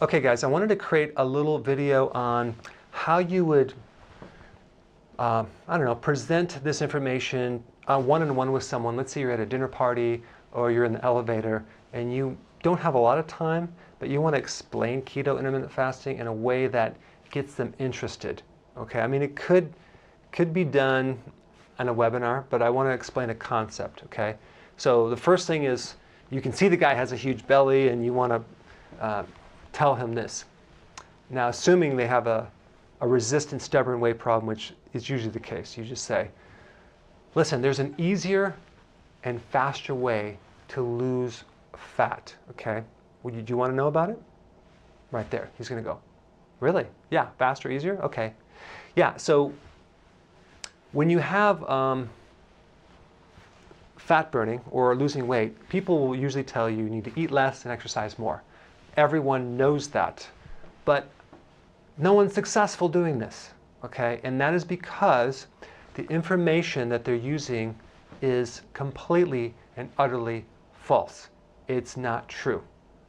Okay guys, I wanted to create a little video on how you would, present this information one-on-one with someone. Let's say you're at a dinner party or you're in the elevator and you don't have a lot of time, but you want to explain keto intermittent fasting in a way that gets them interested. Okay, I mean it could be done on a webinar, but I want to explain a concept, okay? So the first thing is you can see the guy has a huge belly and you want to tell him this. Now, assuming they have a resistant, stubborn weight problem, which is usually the case, you just say, listen, there's an easier and faster way to lose fat, okay? Do you want to know about it? Right there, he's going to go, really? Yeah, faster, easier? Okay. Yeah, so when you have fat burning or losing weight, people will usually tell you need to eat less and exercise more. Everyone knows that, but no one's successful doing this, okay? And that is because the information that they're using is completely and utterly false. It's not true.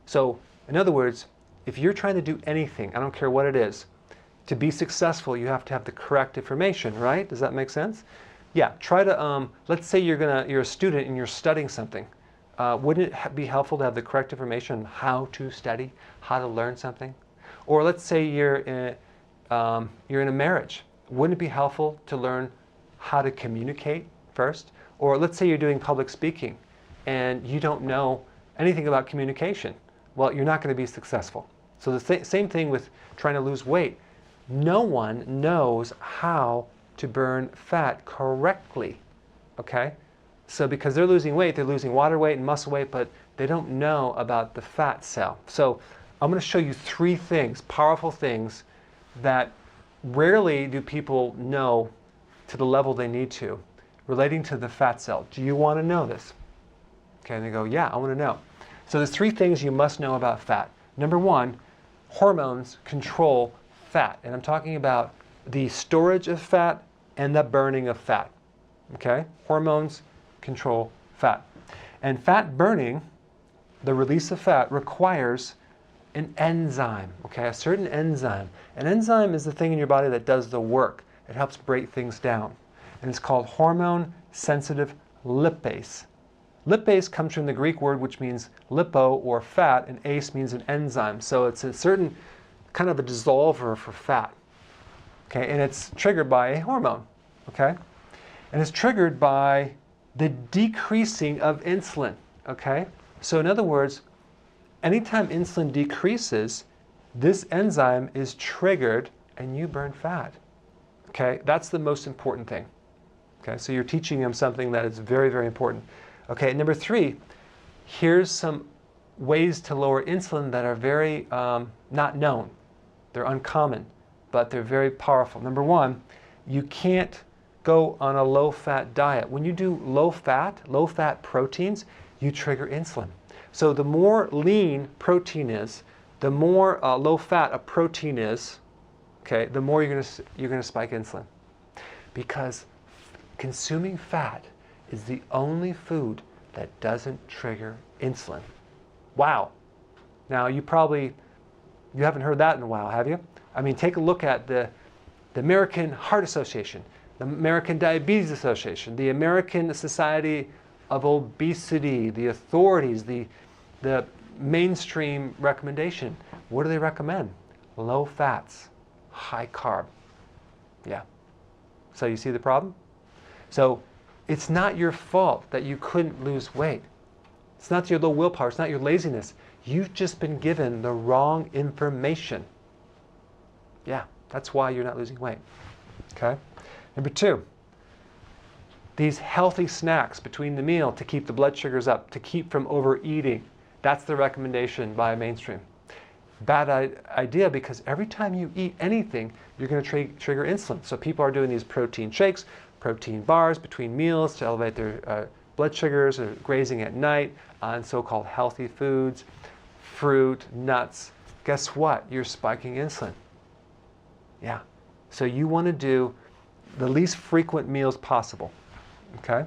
So, in other words, if you're trying to do anything, I don't care what it is, to be successful, you have to have the correct information, right? Does that make sense? Yeah, try to, let's say you're a student and you're studying something. Wouldn't it be helpful to have the correct information on how to study, how to learn something? Or let's say you're in a marriage. Wouldn't it be helpful to learn how to communicate first? Or let's say you're doing public speaking and you don't know anything about communication. Well, you're not going to be successful. So the same thing with trying to lose weight. No one knows how to burn fat correctly, okay? So because they're losing weight, they're losing water weight and muscle weight, but they don't know about the fat cell. So I'm going to show you 3 things, powerful things, that rarely do people know to the level they need to, relating to the fat cell. Do you want to know this? Okay, and they go, yeah, I want to know. So there's 3 things you must know about fat. Number 1, hormones control fat. And I'm talking about the storage of fat and the burning of fat. Okay? Hormones control fat. And fat burning, the release of fat, requires an enzyme, okay? A certain enzyme. An enzyme is the thing in your body that does the work. It helps break things down. And it's called hormone-sensitive lipase. Lipase comes from the Greek word which means lipo or fat, and ase means an enzyme. So it's a certain kind of a dissolver for fat. Okay, and it's triggered by a hormone, okay? And it's triggered by the decreasing of insulin, okay? So in other words, anytime insulin decreases, this enzyme is triggered and you burn fat, okay? That's the most important thing, okay? So you're teaching them something that is very, very important. Okay, number 3, here's some ways to lower insulin that are very not known. They're uncommon, but they're very powerful. Number 1, you can't go on a low-fat diet. When you do low-fat proteins, you trigger insulin. So the more lean protein is, the more low-fat a protein is, okay, the more you're gonna spike insulin. Because consuming fat is the only food that doesn't trigger insulin. Wow. Now you haven't heard that in a while, have you? I mean, take a look at the American Heart Association, the American Diabetes Association, the American Society of Obesity, the authorities, the mainstream recommendation. What do they recommend? Low fats, high carb. Yeah. So you see the problem? So it's not your fault that you couldn't lose weight. It's not your low willpower, it's not your laziness. You've just been given the wrong information. Yeah, that's why you're not losing weight. Okay? Number 2, these healthy snacks between the meal to keep the blood sugars up, to keep from overeating. That's the recommendation by mainstream. Bad idea, because every time you eat anything, you're going to trigger insulin. So people are doing these protein shakes, protein bars between meals to elevate their blood sugars, or grazing at night on so-called healthy foods, fruit, nuts. Guess what? You're spiking insulin. Yeah. So you want to do the least frequent meals possible. Okay?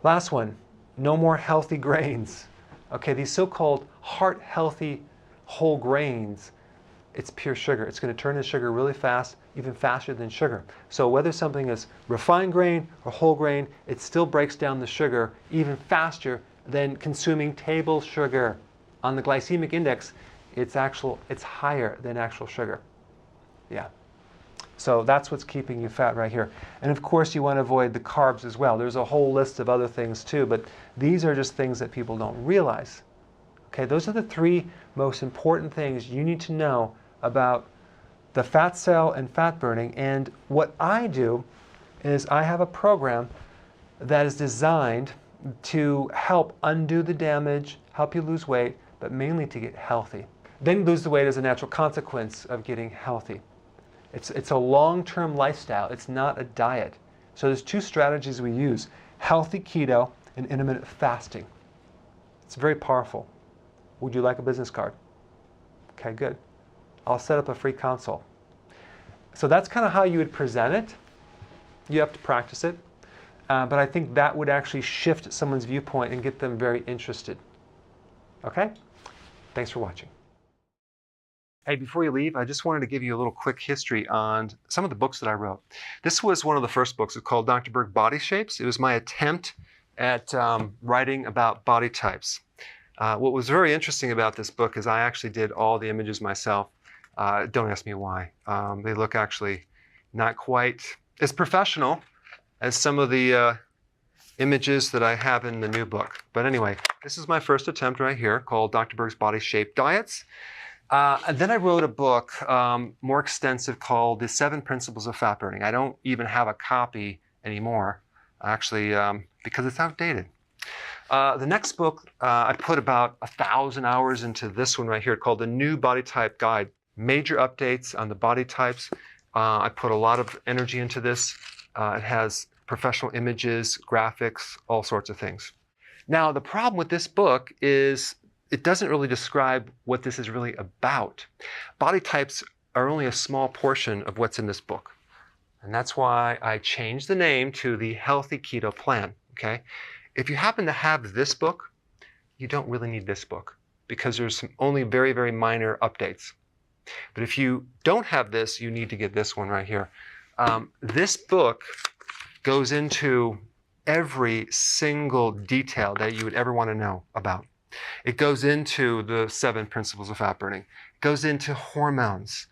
Last one, no more healthy grains. Okay, these so-called heart-healthy whole grains, it's pure sugar. It's going to turn into sugar really fast, even faster than sugar. So whether something is refined grain or whole grain, it still breaks down the sugar even faster than consuming table sugar. On the glycemic index, it's higher than actual sugar. Yeah. So that's what's keeping you fat right here. And of course, you want to avoid the carbs as well. There's a whole list of other things too, but these are just things that people don't realize. Okay, those are the 3 most important things you need to know about the fat cell and fat burning. And what I do is I have a program that is designed to help undo the damage, help you lose weight, but mainly to get healthy. Then lose the weight as a natural consequence of getting healthy. It's a long-term lifestyle. It's not a diet. So there's 2 strategies we use: healthy keto and intermittent fasting. It's very powerful. Would you like a business card? Okay, good. I'll set up a free consult. So that's kind of how you would present it. You have to practice it. But I think that would actually shift someone's viewpoint and get them very interested. Okay? Thanks for watching. Hey, before you leave, I just wanted to give you a little quick history on some of the books that I wrote. This was one of the first books. It's called Dr. Berg Body Shapes. It was my attempt at writing about body types. What was very interesting about this book is I actually did all the images myself. Don't ask me why. They look actually not quite as professional as some of the images that I have in the new book. But anyway, this is my first attempt right here called Dr. Berg's Body Shape Diets. And then I wrote a book more extensive called The 7 Principles of Fat Burning. I don't even have a copy anymore, actually, because it's outdated. The next book, I put about 1,000 hours into this one right here called The New Body Type Guide. Major updates on the body types. I put a lot of energy into this. It has professional images, graphics, all sorts of things. Now, the problem with this book is it doesn't really describe what this is really about. Body types are only a small portion of what's in this book. And that's why I changed the name to the Healthy Keto Plan, okay? If you happen to have this book, you don't really need this book because there's some only very, very minor updates. But if you don't have this, you need to get this one right here. This book goes into every single detail that you would ever want to know about. It goes into the 7 principles of fat burning. It goes into hormones,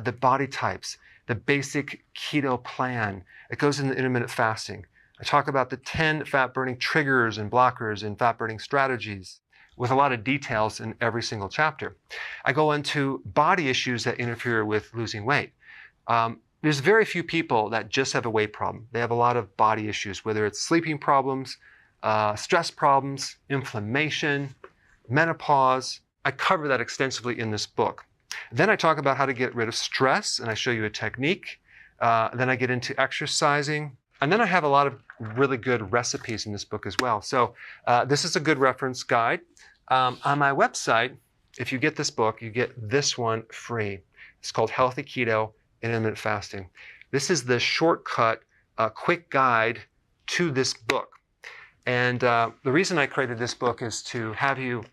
the body types, the basic keto plan. It goes into intermittent fasting. I talk about the 10 fat burning triggers and blockers and fat burning strategies with a lot of details in every single chapter. I go into body issues that interfere with losing weight. There's very few people that just have a weight problem. They have a lot of body issues, whether it's sleeping problems, stress problems, inflammation, menopause. I cover that extensively in this book. Then I talk about how to get rid of stress, and I show you a technique. Then I get into exercising. And then I have a lot of really good recipes in this book as well. So this is a good reference guide. On my website, if you get this book, you get this one free. It's called Healthy Keto and Intermittent Fasting. This is the shortcut, quick guide to this book. And the reason I created this book is to have you,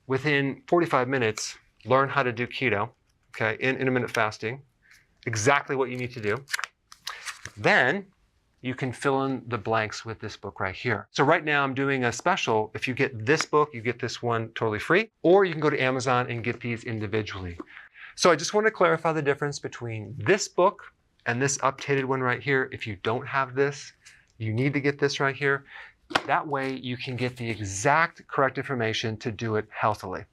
within 45 minutes, learn how to do keto, okay, in intermittent fasting, exactly what you need to do. Then you can fill in the blanks with this book right here. So right now I'm doing a special. If you get this book, you get this one totally free, or you can go to Amazon and get these individually. So I just want to clarify the difference between this book and this updated one right here. If you don't have this, you need to get this right here. That way you can get the exact correct information to do it healthily.